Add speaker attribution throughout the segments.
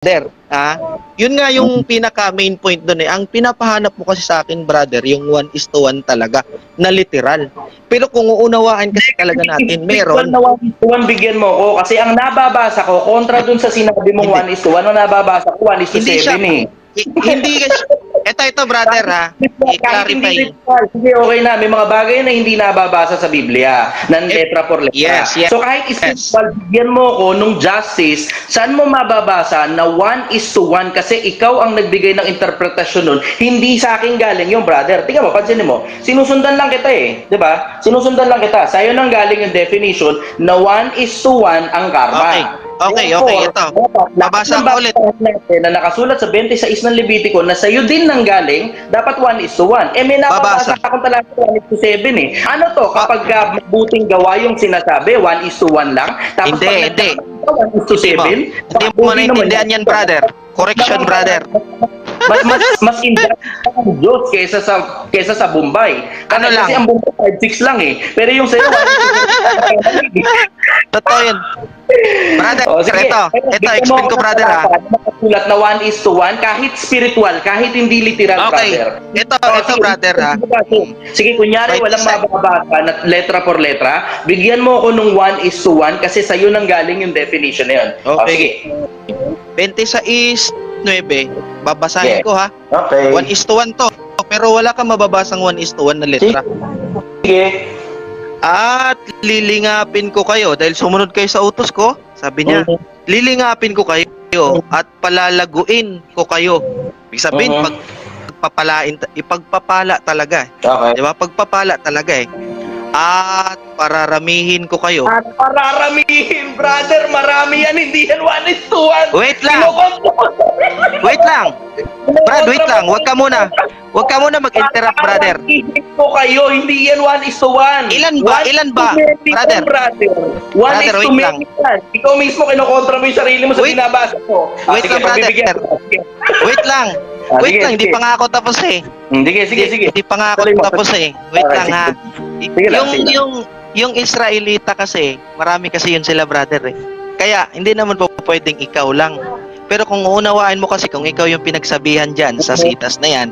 Speaker 1: brother, yun nga yung pinaka main point doon eh. Ang pinapahanap mo kasi sa akin, brother, yung 1:1 talaga, na literal. Pero kung uunawaan kasi talaga natin, meron.
Speaker 2: Na 1:1 bigyan mo ko kasi ang nababasa ko kontra dun sa sinabi mong 1:1, ang nababasa ko 1:7 eh.
Speaker 1: Hindi kasi, ito brother i-clarify.
Speaker 2: Sige, okay na. May mga bagay na hindi nababasa sa Biblia, ng letra por letra.
Speaker 1: Yes.
Speaker 2: So kahit spiritual, bigyan mo ko nung justice, saan mo mababasa na 1:1 kasi ikaw ang nagbigay ng interpretasyon nun. Hindi sa akin galing yung brother. Tingnan mo, pansinin mo. Sinusundan lang kita eh. Diba? Sinusundan lang kita. Sa'yo nang galing yung definition na 1:1 ang karma.
Speaker 1: Okay, ito. Babasa ko ulit.
Speaker 2: Na nakasulat sa 26 ng Levitico na sa'yo din nang galing, dapat 1:1. Eh may nababasa akong talata 1:7 eh. Ano to? Kapag mabuting gawa yung sinasabi, 1:1 lang? Tapos
Speaker 1: hindi.
Speaker 2: 1:7?
Speaker 1: Hindi mo naintindihan yan, brother. Correction, brother.
Speaker 2: mas in-depth ang Diyos kesa sa Bombay. Kasi ang Bombay 5-6 lang eh. Pero yung sa'yo, 1:7.
Speaker 1: Totoo yun. Brother, ito, explain ko, brother
Speaker 2: Nakasulat na 1:1, kahit spiritual, kahit hindi literal, brother.
Speaker 1: Ito, brother
Speaker 2: Sige, kunyari, walang mababasa na letra por letra, bigyan mo ako nung 1:1 kasi sa'yo nang galing yung definition na yun.
Speaker 1: Okay.
Speaker 2: Sige.
Speaker 1: 26:9, babasahin ko ha.
Speaker 2: Okay.
Speaker 1: 1:1 to. Pero wala kang mababasang 1:1 na letra.
Speaker 2: Sige.
Speaker 1: At lilingapin ko kayo dahil sumunod kayo sa utos ko. Sabi niya, lilingapin ko kayo at palalaguin ko kayo. Ibig sabihin, ipagpapala talaga.
Speaker 2: Okay.
Speaker 1: Di ba? Pagpapala talaga eh. At pararamihin ko kayo.
Speaker 2: At pararamihin, brother, marami yan, hindi yan 1:1.
Speaker 1: Wait lang. Brad, wait lang. Huwag ka muna mag-interrupt, brother.
Speaker 2: Pararamihin ko kayo, hindi yan 1:1.
Speaker 1: Ilan ba? Brother,
Speaker 2: 1:1. Ikaw mismo kinokontra mo yung sarili mo sa binabasa ko.
Speaker 1: Wait lang, brother. Wait lang. Hindi pa nga ako tapos eh.
Speaker 2: Sige.
Speaker 1: Hindi pa nga ako tapos eh. Wait lang ha. Yung Israelita kasi, marami kasi yun sila, brother eh. Kaya, hindi naman po pwedeng ikaw lang. Pero kung uunawaan mo kasi kung ikaw yung pinagsabihan dyan sa sitas na yan,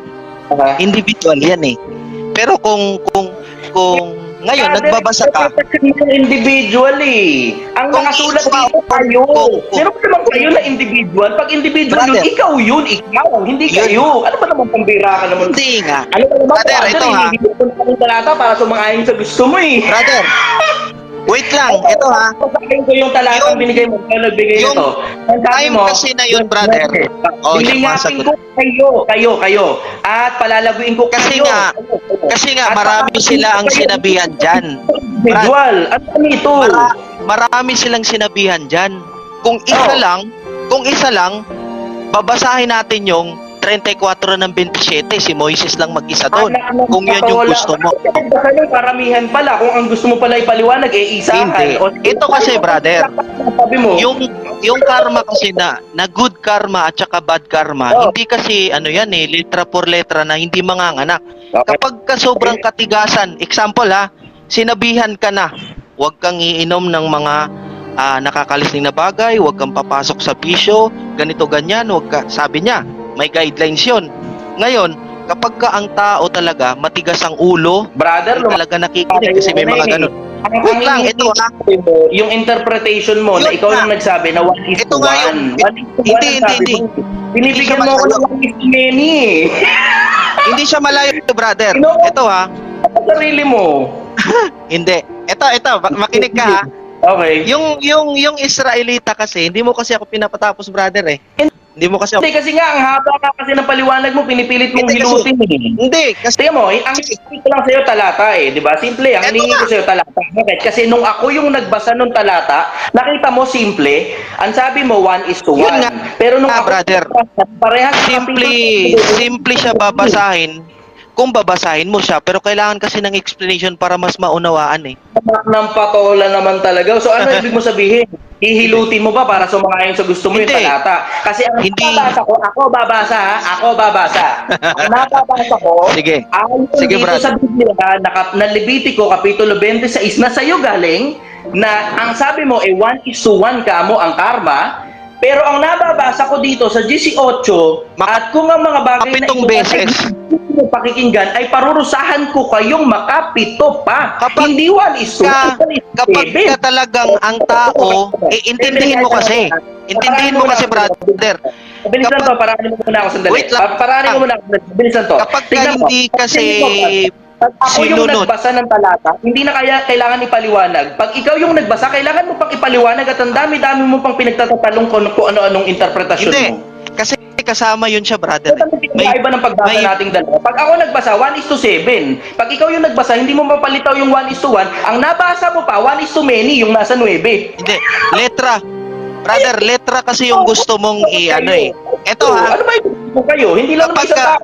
Speaker 1: individual yan eh. Pero kung ngayon, nagbabasa ka.
Speaker 2: Individual eh. Ang nakasulat dito kayo. Pero naman kayo na individual. Pag individual yun, ikaw yun. Ikaw, hindi kayo. Ano ba naman pambira ka naman?
Speaker 1: Hindi nga.
Speaker 2: Ano ba naman?
Speaker 1: Brother, ito ha.
Speaker 2: Hindi ko na talata para sumang-ayon sa gusto mo eh.
Speaker 1: Brother, wait lang. Ito ha.
Speaker 2: Pasakin ko yung talatang binigay mo. Kaya nagbigay ito.
Speaker 1: Time kasi na yun, brother.
Speaker 2: Bilingapin ko kayo. At palalaguin ko kayo.
Speaker 1: Kasi nga, marami sila ang sinabihan dyan.
Speaker 2: Individual. Ano ito?
Speaker 1: Marami silang sinabihan dyan. Kung isa lang, babasahin natin yung 34 ng 27, si Moises lang mag-isa doon. Kung yan yung gusto mo.
Speaker 2: Karamihan pala. Kung ang gusto mo pala ipaliwanag, isa ka.
Speaker 1: Ito kasi, brother, yung karma kasi na good karma at saka bad karma, hindi kasi yan eh, letra por letra na hindi manganganak. Kapag ka sobrang katigasan, example ha, sinabihan ka na, huwag kang iinom ng mga nakakalisning na bagay, huwag kang papasok sa bisyo, ganito ganyan, sabi niya, may guidelines yun. Ngayon, kapag ka ang tao talaga matigas ang ulo, brother, talaga nakikinig kasi may mga ganun. Wait lang, ito ha.
Speaker 2: Yung interpretation mo na ikaw lang nagsabi na 1:1.
Speaker 1: Hindi.
Speaker 2: Binibigyan mo ko ng many eh.
Speaker 1: Hindi siya malayo, brother. Ito ha.
Speaker 2: Sarili mo.
Speaker 1: Hindi. Ito, makinig ka ha.
Speaker 2: Okay.
Speaker 1: Yung Israelita kasi, hindi mo kasi ako pinapatapos, brother eh. Hindi mo kasi
Speaker 2: Hindi kasi nga, ang haba ka kasi ng paliwanag mo, pinipilit mong hilutin eh.
Speaker 1: Hindi.
Speaker 2: Kasi mo, ang hiningi ko lang sa'yo talata eh, di ba? Simple, ang hiningi ko sa'yo talata. Bakit? Kasi nung ako yung nagbasa nung talata, nakita mo simple, ang sabi mo 1:1. Pero nung
Speaker 1: brother,
Speaker 2: parehas
Speaker 1: simple siya babasahin. Kung babasahin mo siya, pero kailangan kasi ng explanation para mas maunawaan eh.
Speaker 2: Ng patola naman talaga. So ano ibig mo sabihin? Hihilutin mo ba para sumang-ayon sa gusto mo yung talata? Kasi ang nababasa ko, ako babasa. Ang nababasa ko,
Speaker 1: sige,
Speaker 2: dito brad, sa Biblia, na Levitico, Kapitulo 26, na sa'yo galing, na ang sabi mo, 1:1 ka mo ang karma, Pero ang nababasa ko dito sa 18, at kung ang mga bagay na
Speaker 1: Kapitong beses.
Speaker 2: ay pakikinggan, ay parurusahan ko kayong makapito pa.
Speaker 1: Kapag
Speaker 2: Hindi 1:2,
Speaker 1: kapag ka talagang ang tao, intindihin mo kasi. Intindihin mo kasi, brother.
Speaker 2: Bilisan to, paranin mo muna ako sandali.
Speaker 1: Wait lang.
Speaker 2: Paranin mo muna ako, bilisan to.
Speaker 1: Kapag ka
Speaker 2: Tingnan mo,
Speaker 1: hindi kasi
Speaker 2: ako yung
Speaker 1: sinunod.
Speaker 2: nagbasa ng talata, hindi na kailangan ipaliwanag. Pag ikaw yung nagbasa, kailangan mo pang ipaliwanag at ang dami-dami mo pang pinagtatatalong kung ano-anong interpretasyon
Speaker 1: Hindi.
Speaker 2: mo.
Speaker 1: Kasi kasama yun siya, brother.
Speaker 2: May iba ng pagbasa nating dalawa. Pag ako nagbasa, 1:7. Pag ikaw yung nagbasa, hindi mo mapalitaw yung 1:1. Ang nabasa mo pa, 1:many, yung nasa 9.
Speaker 1: Hindi. Letra. Brother, letra kasi yung gusto mong i-ano eh. Eto ha.
Speaker 2: Ano ba yung kayo? Hindi lang naman isang tao.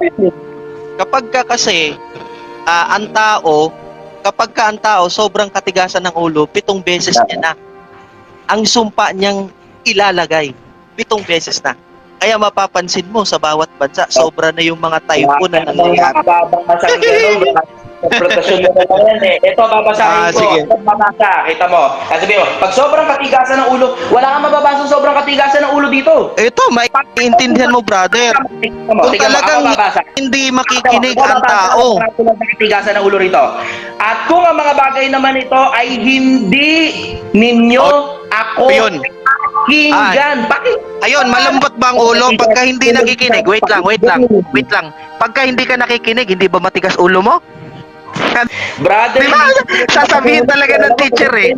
Speaker 1: Kapag ka kasi, ang tao, kapag ka ang tao, sobrang katigasan ng ulo, 7 beses niya na. Ang sumpa niyang ilalagay, 7 beses na. Kaya mapapansin mo sa bawat bansa, sobra na yung mga typhoon na nangyayari.
Speaker 2: Interpretasyon mo na yan eh. Ito, babasahin ko.
Speaker 1: Sige.
Speaker 2: Ito, babasa. Kita mo. Sabi mo, pag sobrang katigasan ng ulo, wala kang mababasa sobrang katigasan ng ulo dito.
Speaker 1: Ito, maintindihan mo, brother. Kung talagang hindi makikinig ang tao.
Speaker 2: Katigasan ng ulo rito. At kung ang mga bagay naman ito ay hindi ninyo ako pakinggan. Bakit?
Speaker 1: Ayun, malambot ba ang ulo pagka hindi nakikinig? Wait lang. Pagka hindi ka nakikinig, hindi ba matigas ulo mo?
Speaker 2: Brother,
Speaker 1: diba? Sasabihin talaga ng teacher eh.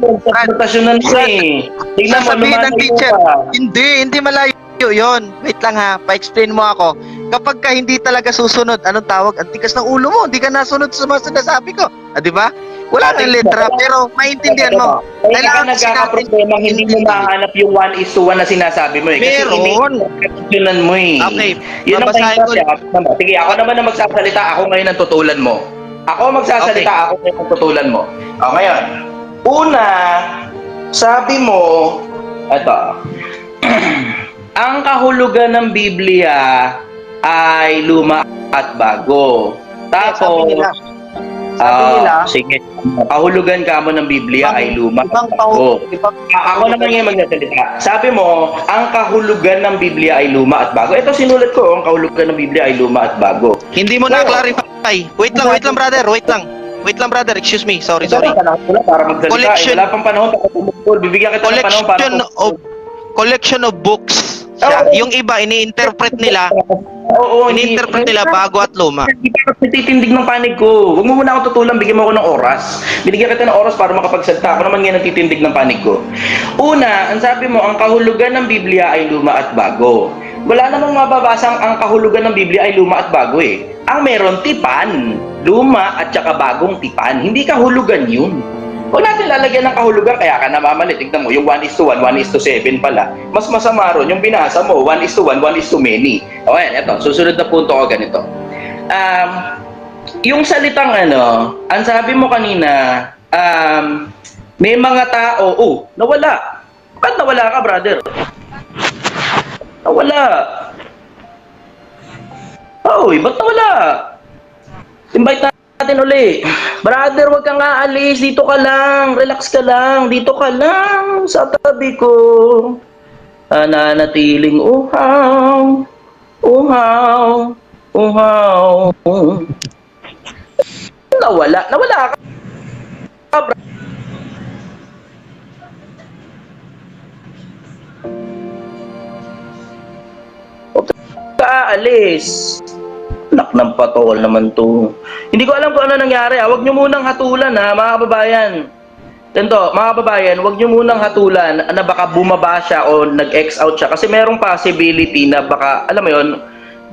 Speaker 1: Sasabihin ng teacher, hindi malayo yun. Wait lang ha, pa-explain mo ako. Kapag ka hindi talaga susunod, anong tawag? Ang tigas ng ulo mo, hindi ka nasunod sa mga sinasabi ko. Di ba? Wala nang letra, pero maintindihan mo.
Speaker 2: Kailangan nagkakaproblema, hindi mo mahanap yung 1:1 na sinasabi mo eh.
Speaker 1: Meron.
Speaker 2: Kasi mo eh.
Speaker 1: Okay,
Speaker 2: yun ang
Speaker 1: babasahin ko.
Speaker 2: Sige, ako naman ang magsasalita, ako ngayon ang tutulan mo. Ako magsasalita,
Speaker 1: Okay.
Speaker 2: ako ngayon ang tutulan mo. O ngayon, una, sabi mo, eto, ang kahulugan ng Biblia ay luma at bago. Tapos,
Speaker 1: Sabi nila,
Speaker 2: sige, kahulugan ka mo ng Biblia ay luma at bago. Ako naman ngayon magsasalita. Sabi mo, ang kahulugan ng Biblia ay luma at bago. Ito sinulat ko, ang kahulugan ng Biblia ay luma at bago.
Speaker 1: hindi mo na-clarify. Wait lang, brother. Wait lang, brother. Excuse me. Sorry.
Speaker 2: Para magsalita. Wala pang panahon para tumutol. Bibigyan kita ng panahon para
Speaker 1: collection of books. Yung iba, ini-interpret nila.
Speaker 2: Oo,
Speaker 1: ini-interpret nila bago at luma.
Speaker 2: Hindi pa ako tititindig ng panig ko. Huwag mo muna ako tutulan, bigyan mo ako ng oras. Binigyan kita ng oras para makapagsalita. Ako naman ngayon nagtitindig ng panig ko. Una, ang sabi mo, ang kahulugan ng Biblia ay luma at bago. Wala namang mababasang ang kahulugan ng Biblia ay luma at bago eh. Ang meron tipan, luma at saka bagong tipan. Hindi kahulugan yun. Huwag natin lalagyan ng kahulugan, kaya ka namamali. Tignan mo, yung 1:1, 1:7 pala. Mas masama ron, yung binasa mo, 1:1, 1:many. O yan, ito, susunod na punto ko ganito. Yung salitang ang sabi mo kanina, may mga tao, nawala. Bakit nawala ka, brother? Nawala. Ba't nawala? Invite natin uli. Brother, wag kang aalis. Dito ka lang. Relax ka lang. Dito ka lang sa tabi ko. Nanatiling uhaw. Uhaw. Uhaw. Nawala ka. Huwag ka aalis. Anak ng patol naman to. Hindi ko alam kung ano nangyari. Huwag nyo munang hatulan mga kababayan. Ganito, mga kababayan, huwag nyo munang hatulan na baka bumaba siya o nag-X out siya. Kasi merong possibility na baka, alam mo yun,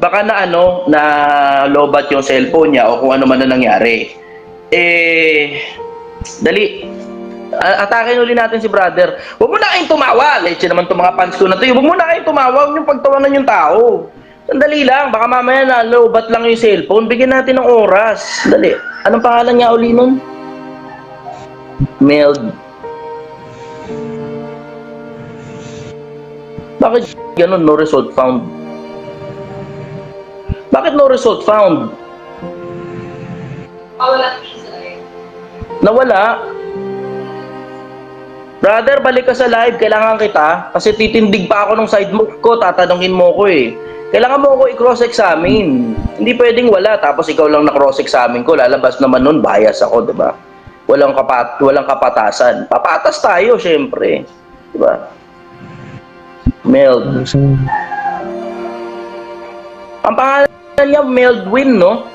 Speaker 2: baka na na lobat yung cellphone niya o kung ano man na nangyari. Dali. Atakin ulit natin si brother. Huwag mo na kayong tumawa. Leche naman itong mga fans ko na to. Huwag mo na kayong tumawa. Huwag yung pagtawanan yung tao. Sandali lang, baka mamaya na lobat lang yung cellphone. Bigyan natin ng oras. Dali. Anong pangalan niya uli nun? Meld. Bakit ganun? No result found. Bakit no result found?
Speaker 3: Wala pizza eh.
Speaker 2: Nawala? Brother, balik ka sa live. Kailangan kita. Kasi titindig pa ako nung side mo ko. Tatanungin mo ko eh. Kailangan mo ako i-cross-examine. Hindi pwedeng wala. Tapos ikaw lang na-cross-examine ko. Lalabas naman nun, bias ako, di ba? Walang kapatasan. Papatas tayo, syempre. Di ba? Meld. Ang pangalan niya, Meldwin, no?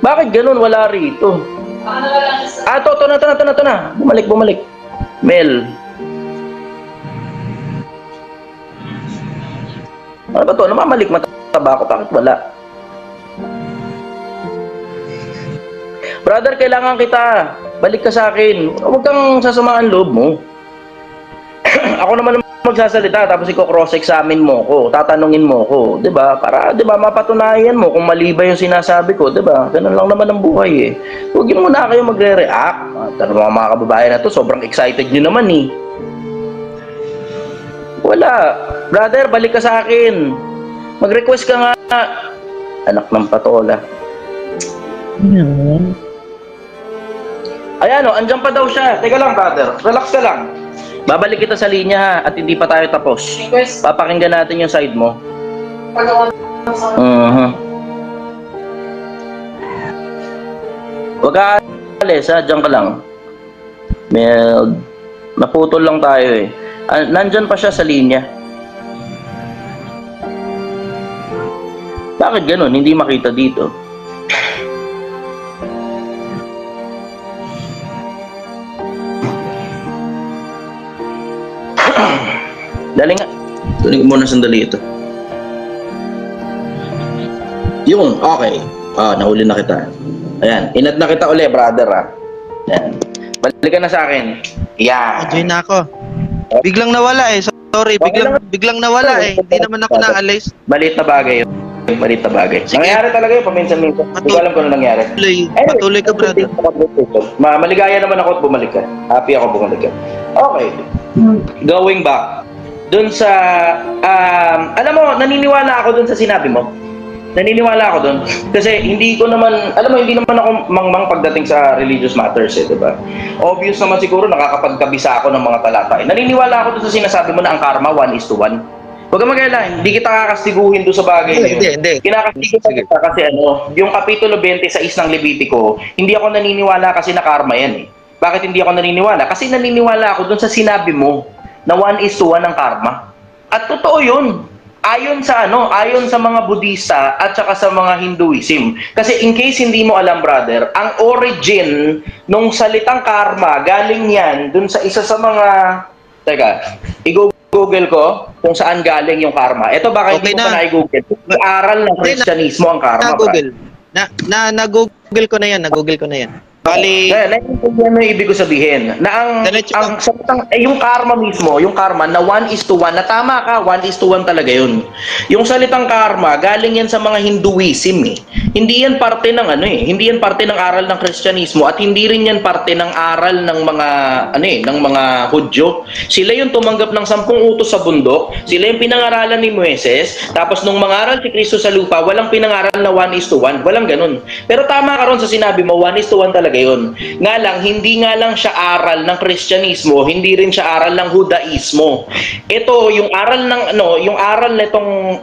Speaker 2: Bakit ganun? Wala rito. Ito na. Bumalik. Mel. Ano ba to? Namamalik mataba ako. Bakit wala? Brother, kailangan kita. Balik ka sa akin. Huwag kang sasamaan loob mo. Ako naman magsasalita tapos ikaw cross-examine mo ko, tatanungin mo ko, 'di ba? Para 'di ba mapatunayan mo kung mali ba 'yung sinasabi ko, 'di ba? Ganun lang naman ang buhay eh. Huwag mo na kayo magre-react. Mga kababayan na 'to, sobrang excited niyo naman eh. Wala. Brother, balik ka sa akin. Mag-request ka nga. Anak ng patola. Ayan o, andyan pa daw siya. Teka lang, brother. Relax ka lang. Babalik kita sa linya ha, at hindi pa tayo tapos. Papakinggan natin yung side mo. Huwag ka alis ha, dyan ka lang. Meld. Naputol lang tayo eh. Nandyan pa siya sa linya. Bakit ganun? Hindi makita dito. Dali nga. Tuloy ko muna sandali ito. Yung, okay. Nahuli na kita. Ayan, inat na kita uli, brother ha. Ayan. Balik ka na sa akin. Yan.
Speaker 1: Join na ako. Biglang nawala eh. Sorry, biglang nawala eh. Hindi naman ako naalis.
Speaker 2: Balit na bagay yun. Balit na bagay. Sige. Nangyari talaga yun, paminsan-minsan. Hindi ko alam kung ano nangyari.
Speaker 1: Patuloy ka, brother.
Speaker 2: Maligaya naman ako at bumalik ka. Happy ako bumalik ka. Okay. Going back. Doon sa, alam mo, naniniwala ako doon sa sinabi mo. Naniniwala ako doon. Kasi hindi ko naman, alam mo, hindi naman ako mangmang pagdating sa religious matters eh, diba? Obvious naman siguro, nakakapagkabisa ako ng mga talata eh. Naniniwala ako doon sa sinasabi mo na ang karma 1:1. Huwag ka mag-alala, hindi kita kakastiguhin doon sa bagay na yun. Hindi. Kinakastigo kita kasi yung Kapitulo 26 ng Levitico, hindi ako naniniwala kasi na karma yan eh. Bakit hindi ako naniniwala? Kasi naniniwala ako doon sa sinabi mo na 1:1 ang karma. At totoo yun. Ayon sa mga Budista at saka sa mga Hinduism. Kasi in case hindi mo alam, brother, ang origin nung salitang karma, galing yan dun sa isa sa mga... Teka, i-google ko kung saan galing yung karma. Ito baka hindi mo pa na-i-google. Aral ng Kristyanismo ang karma.
Speaker 1: Na-google. Na-google ko na yan. Bali,
Speaker 2: naiintindihan mo yung ibig ko sabihin na yung karma mismo, yung karma na 1:1, na tama ka, 1:1 talaga yun. Yung salitang karma, galing yan sa mga Hinduism eh. Hindi yan parte ng hindi yan parte ng aral ng Kristyanismo at hindi rin yan parte ng aral ng mga ng mga Hudyo. Sila yung tumanggap ng 10 utos sa bundok, sila yung pinangaralan ni Moises, tapos nung mangaral si Kristo sa lupa, walang pinangaral na 1:1, walang ganun. Pero tama ka ron sa sinabi mo, 1:1 talaga yun. Nga lang, hindi nga lang siya aral ng Kristyanismo, hindi rin siya aral ng Hudaismo. Ito, yung aral ng yung aral nitong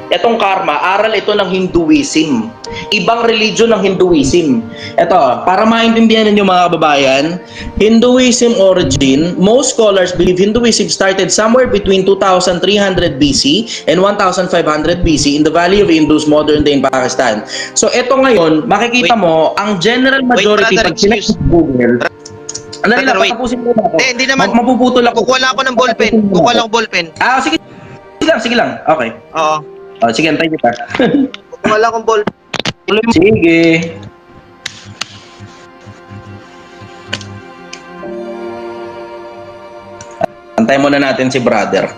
Speaker 2: etong karma, aral ito ng Hinduism. Ibang religion ng Hinduism. Ito, para maintindihan ninyo mga kababayan, Hinduism origin, most scholars believe Hinduism started somewhere between 2300 BC and 1500 BC in the Valley of Indus, modern day in Pakistan. So ito ngayon, makikita mo, ang general majority pag sinek sa Google, patapusin mo na ako.
Speaker 1: Hindi naman.
Speaker 2: Mapuputol ako.
Speaker 1: Kukuha lang ako ng ballpen.
Speaker 2: Sige lang. Okay.
Speaker 1: Oo.
Speaker 2: Sige, antay kita.
Speaker 1: Kukuha lang akong ballpen.
Speaker 2: Sige. Antay muna natin si brother.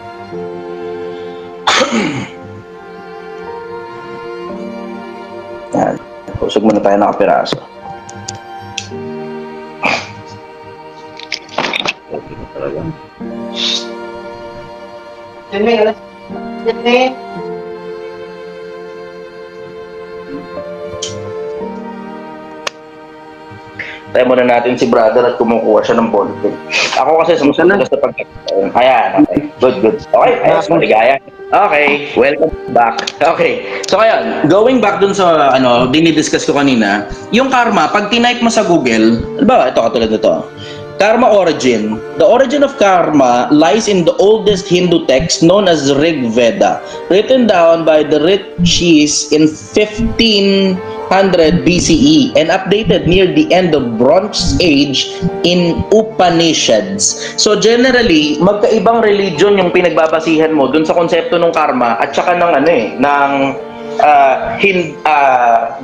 Speaker 2: Yan. Usog muna tayo nakapiraso. Tayo muna natin si brother at kumukuha siya ng ballpen. Ako kasi sumusunod sa pagkakataon. Ayan, okay. Good. Okay, ayos, maligaya. Okay, welcome back. Okay, so ayan, going back dun sa dinidiscuss ko kanina, yung karma, pag tinype mo sa Google, ba, ito katulad nito. Karma origin. The origin of karma lies in the oldest Hindu text known as Rig Veda, written down by the rishis in 1500 BCE and updated near the end of Bronze Age in Upanishads. So generally, magkaibang religion yung pinagbabasihan mo dun sa konsepto ng karma at saka ng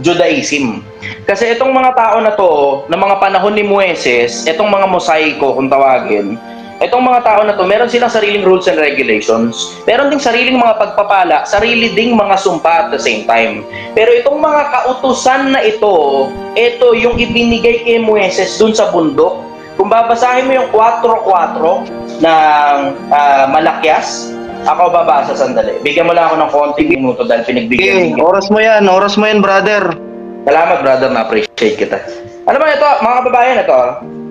Speaker 2: Judaism. Kasi itong mga tao na to, na mga panahon ni Moises, itong mga mosaiko kung tawagin, itong mga tao na to, meron silang sariling rules and regulations. Meron ding sariling mga pagpapala, sarili ding mga sumpa at the same time. Pero itong mga kautusan na ito yung ibinigay kay Moises dun sa bundok. Kung babasahin mo yung 4:4 ng Malakyas, ako babasa sandali. Bigyan mo lang ako ng konting minuto dahil pinagbigyan
Speaker 1: niyo. Oras mo yan, brother.
Speaker 2: Salamat, brother, na-appreciate kita. Alam mo, ito, mga kababayan, ito,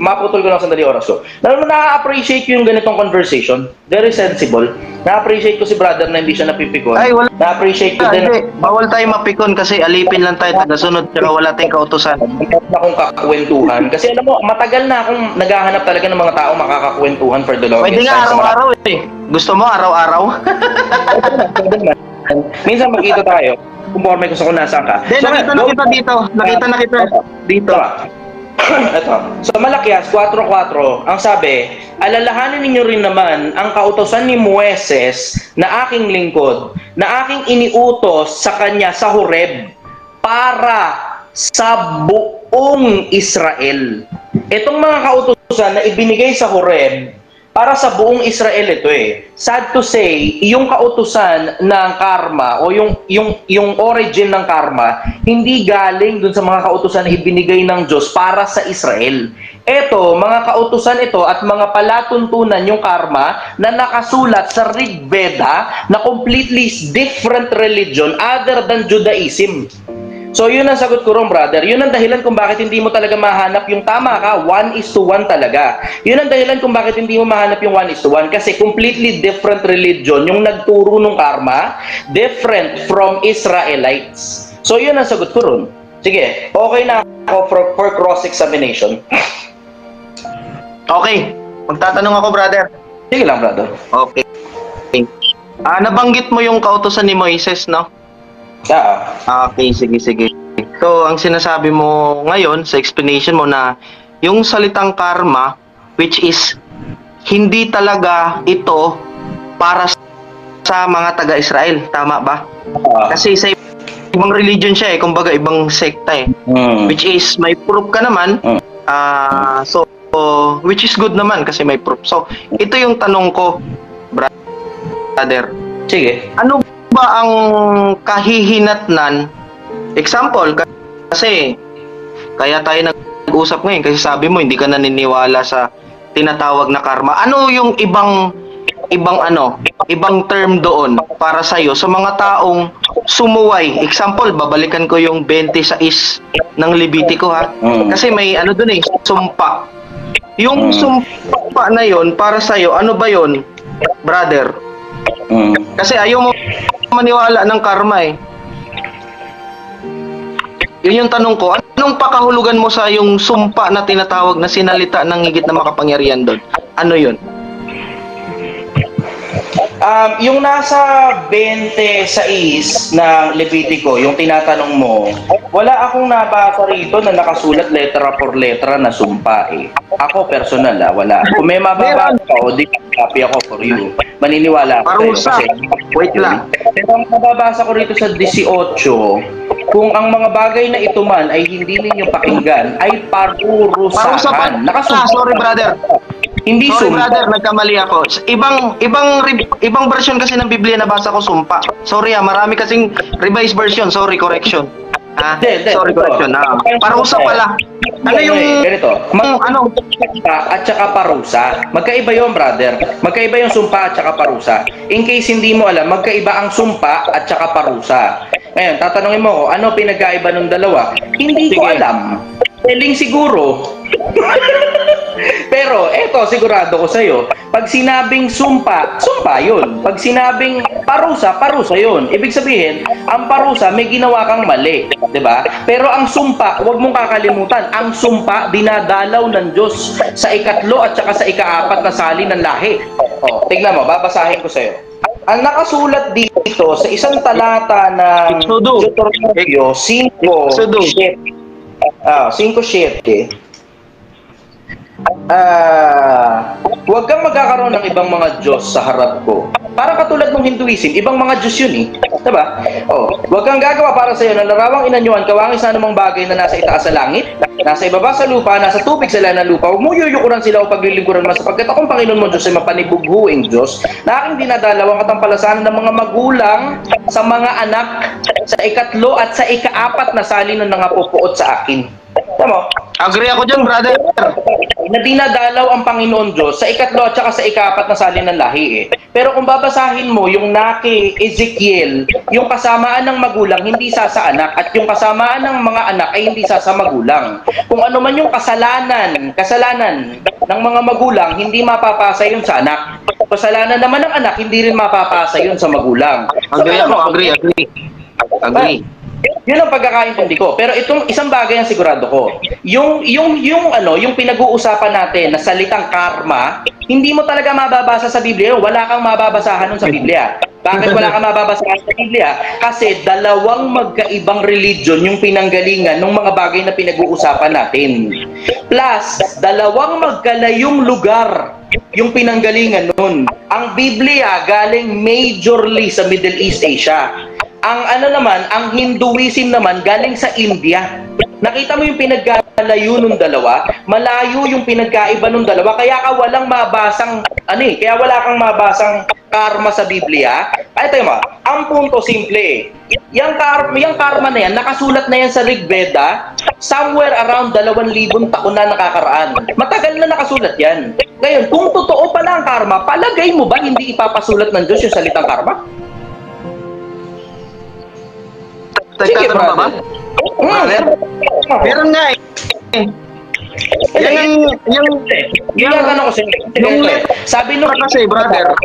Speaker 2: maputol ko lang sandali oras ko. Na-appreciate ko yung ganitong conversation. Very sensible. Na-appreciate ko si brother na hindi siya napipikon.
Speaker 1: Ay, wala.
Speaker 2: Na-appreciate ko din.
Speaker 1: Bawal tayo mapikon kasi alipin lang tayo tagasunod pero wala tayong kautusan.
Speaker 2: Mayroon akong kakwentuhan. Kasi alam mo, matagal na akong naghahanap talaga ng mga tao makakakwentuhan for the longest time.
Speaker 1: Pwede nga araw-araw eh. Gusto mo araw-araw?
Speaker 2: Minsan magkita tayo. Conforme ko sa kung nasaan ka.
Speaker 1: Then, nakita na kita dito. Nakita na kita dito.
Speaker 2: Ito. So, Malakyas 4:4, ang sabi, alalahanin ninyo rin naman ang kautosan ni Moises na aking lingkod, na aking iniutos sa kanya sa Horeb para sa buong Israel. Itong mga kautosan na ibinigay sa Horeb, para sa buong Israel ito eh. Sad to say, yung kautusan ng karma o yung origin ng karma, hindi galing dun sa mga kautusan na ibinigay ng Diyos para sa Israel. Ito, mga kautusan ito at mga palatuntunan yung karma na nakasulat sa Rig Veda na completely different religion other than Judaism. So, yun ang sagot ko ron, brother. Yun ang dahilan kung bakit hindi mo talaga mahanap yung tama ka, 1:1 talaga. Yun ang dahilan kung bakit hindi mo mahanap yung 1:1 kasi completely different religion yung nagturo ng karma, different from Israelites. So, yun ang sagot ko ron. Sige, okay na ako for cross-examination.
Speaker 1: Okay. Magtatanong ako, brother.
Speaker 2: Sige lang, brother.
Speaker 1: Okay. Nabanggit mo yung kautusan ni Moises, no? Okay, sige. So, ang sinasabi mo ngayon sa explanation mo na yung salitang karma, which is hindi talaga ito para sa mga taga-Israel, tama ba? Kasi sa ibang religion siya eh, kumbaga ibang sekta eh. Which is may proof ka naman. So which is good naman kasi may proof. So, ito yung tanong ko, brother.
Speaker 2: Sige.
Speaker 1: Ano ba ang kahihinatnan? Example, kasi kaya tayo nag-usap ngayon kasi sabi mo hindi ka naniniwala sa tinatawag na karma. Ano yung ibang term doon para sa iyo sa mga taong sumuway? Example, babalikan ko yung 26 ng Levitico ha. Kasi may doon eh, sumpa. Yung sumpa na yon para sa iyo, ano ba yon, brother? Kasi ayaw mo maniwala ng karma eh. Yun yung tanong ko. Anong pakahulugan mo sa yung sumpa na tinatawag na sinalita ng higit na makapangyarihan doon? Ano yun?
Speaker 2: Yung nasa 26 ng Levitico, yung tinatanong mo, wala akong nabasa rito na nakasulat letra por letra na sumpa eh. Ako personal wala. Kung may mababasa o di copy ako for you. Maniniwala ako
Speaker 1: sa'yo. Wait lang.
Speaker 2: Pero ang mababasa ko rito sa 18, kung ang mga bagay na ito man ay hindi ninyo pakinggan, ay parurusahan.
Speaker 1: Sorry brother.
Speaker 2: Hindi
Speaker 1: sorry
Speaker 2: sumpa.
Speaker 1: Brother, nagkamali ako. Ibang version kasi ng Biblia nabasa ko sumpa. Sorry marami kasing revised version. Sorry, correction. Sorry, correction. Parusa pala. Ano yung
Speaker 2: ganito? At saka parusa. Magkaiba 'yon, brother. Magkaiba yung sumpa at saka parusa. In case hindi mo alam, magkaiba ang sumpa at saka parusa. Ngayon, tatanungin mo ko, ano pinagkaiba ng dalawa? Hindi ko alam. Telling siguro, Pero eto, sigurado ko sa'yo, pag sinabing sumpa, sumpa yun. Pag sinabing parusa, parusa yun. Ibig sabihin, ang parusa may ginawa kang mali, 'di ba? Pero ang sumpa, huwag mong kakalimutan, ang sumpa dinadalaw ng Diyos sa ikatlo at saka sa ikaapat na sali ng lahi. Oh, tingnan mo, babasahin ko sa'yo. Ang nakasulat dito sa isang talata ng Deuteronomio 5:7. 5:7. Huwag kang magkakaroon ng ibang mga Diyos sa harap ko. Parang katulad ng Hinduism, ibang mga Diyos yun eh. Diba? Oh, huwag kang gagawa para sa iyo na larawang inanyuan, kawangis na namang bagay na nasa itaas sa langit, nasa ibaba sa lupa, nasa tubig sa ilalim ng lupa. Huwag mo yuyukuran sila o paglilingkuran mo sapagkat akong Panginoon mo Diyos ay mapanibughuing Diyos na aking dinadalaw ang katampalasanan ng mga magulang sa mga anak sa ikatlo at sa ikaapat na sali ng nangapupuot sa akin. Tama?
Speaker 1: Agree ako dyan, brother.
Speaker 2: Na dinadalaw ang Panginoon Diyos sa ikatlo at saka sa ikaapat na sali ng lahi eh. Pero kung babasahin mo yung naki Ezekiel, yung kasamaan ng magulang hindi sa anak at yung kasamaan ng mga anak ay hindi sa magulang. Kung ano man yung kasalanan ng mga magulang, hindi mapapasa yun sa anak. Kasalanan naman ng anak, hindi rin mapapasa yun sa magulang.
Speaker 1: Agree ako, agree.
Speaker 2: Yun ang pagkakaintindi ko. Pero itong isang bagay ang sigurado ko. Yung pinag-uusapan natin na salitang karma, hindi mo talaga mababasa sa Biblia. Wala kang mababasahan nun sa Biblia. Bakit wala kang mababasahan sa Biblia? Kasi dalawang magkaibang religion yung pinanggalingan ng mga bagay na pinag-uusapan natin. Plus, dalawang magkalayong lugar yung pinanggalingan nun. Ang Biblia galing majorly sa Middle East Asia. Ang Hinduism naman galing sa India. Nakita mo yung pinagkalayo nung dalawa? Malayo yung pinagkaiba nung dalawa. Kaya ka walang mabasang, kaya wala kang mabasang karma sa Biblia. Ay, tayo mo, ang punto simple eh. Yung karma na yan, nakasulat na yan sa Rig Veda, somewhere around 2,000 taon na nakakaraan. Matagal na nakasulat yan. Ngayon, kung totoo pala ang karma, palagay mo ba hindi ipapasulat ng Diyos yung salitang karma?
Speaker 1: Tagtatanong ba ba? Meron nga eh.
Speaker 2: Sabi nung
Speaker 1: kasi brother,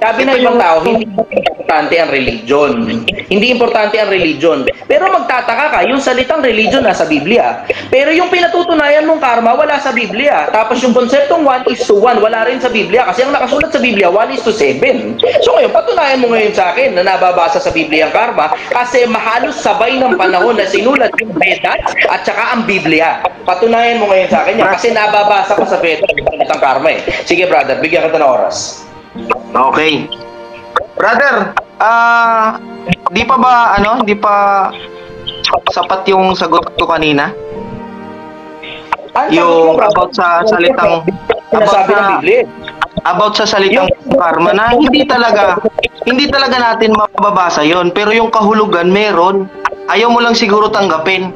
Speaker 2: sabi ng ibang tao, hindi importante ang religion. Hindi importante ang religion. Pero magtataka ka, yung salitang religion nasa Biblia. Pero yung pinatutunayan mong karma, wala sa Biblia. Tapos yung konseptong 1:1, wala rin sa Biblia. Kasi ang nakasulat sa Biblia, 1:7. So ngayon, patunayan mo ngayon sa akin na nababasa sa Biblia ang karma kasi mahalos sabay ng panahon na sinulat yung Vedas at saka ang Biblia. Patunayan mo ngayon sa akin yan kasi nababasa ko sa Vedas ang karma eh. Sige brother, bigyan kita ng oras.
Speaker 1: Okay. Brother, di pa sapat yung sagot ko kanina? Yung about sa salitang about sa salitang karma na hindi talaga natin mababasa yon, pero yung kahulugan meron. Ayaw mo lang siguro tanggapin.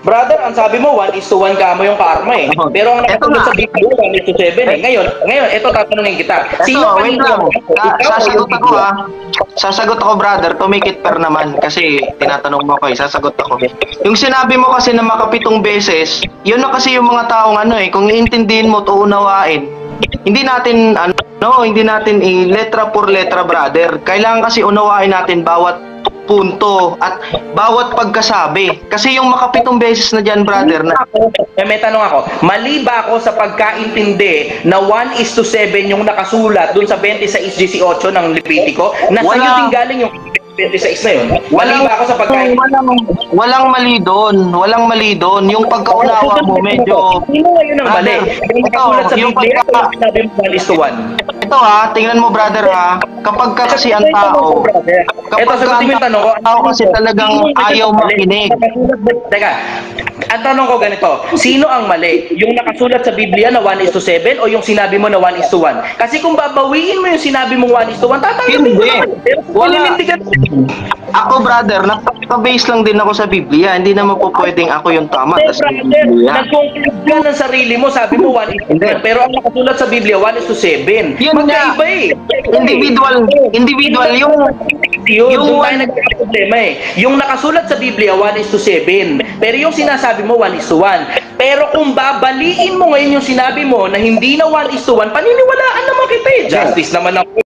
Speaker 2: Brother, ang sabi mo 1:1 ka mo yung karma eh. Pero ang nakatulad sa Biblia 1:7 eh. Ngayon, ito tatanungin kita. Sino
Speaker 1: wait lang. Sasagot ako brother, to make it fair naman kasi tinatanong mo ko eh, sasagot ako. Yung sinabi mo kasi na makapitong beses, yun na kasi yung mga taong kung iintindihin mo to unawain. Hindi natin letra por letra brother. Kailangan kasi unawain natin bawat punto at bawat pagkasabi. Kasi yung makapitong beses na dyan, brother, na...
Speaker 2: May tanong ako, mali ba ako sa pagkaintindi na 1:7 yung nakasulat dun sa 26:18 ng Levitico? Nasa iyo din galing yung 26 na yun. Mali ba ako sa pagkaintindi?
Speaker 1: Walang mali doon. Walang mali doon. Yung pagkaunawa mo, medyo...
Speaker 2: Sino ngayon ang mali? Nakasulat sa Biblia, sinabi mo 1:1.
Speaker 1: Ito tingnan mo brother kapag ka kasi ang tao,
Speaker 2: ito sagutin mo yung tanong ko,
Speaker 1: tao kasi talagang ayaw makinig.
Speaker 2: Teka, ang tanong ko ganito, sino ang mali? Yung nakasulat sa Biblia na 1:7 o yung sinabi mo na 1:1? Kasi kung babawiin mo yung sinabi mo 1:1, tatanggapin mo naman. Wala.
Speaker 1: Ako brother, nagpa-base lang din ako sa Biblia. Hindi naman po pwedeng ako yung tama.
Speaker 2: Nag-conclude ka ng sarili mo, sabi mo 1:1, pero ang nakasulat sa Biblia 1:7. Magkaiba eh.
Speaker 1: Individual
Speaker 2: Yun,
Speaker 1: Yung
Speaker 2: doon tayo nagkakaproblema eh. Yung nakasulat sa Biblia, 1:7. Pero yung sinasabi mo, 1:1. Pero kung babaliin mo ngayon yung sinabi mo na hindi na 1:1, paniniwalaan naman kita eh. Justice naman ako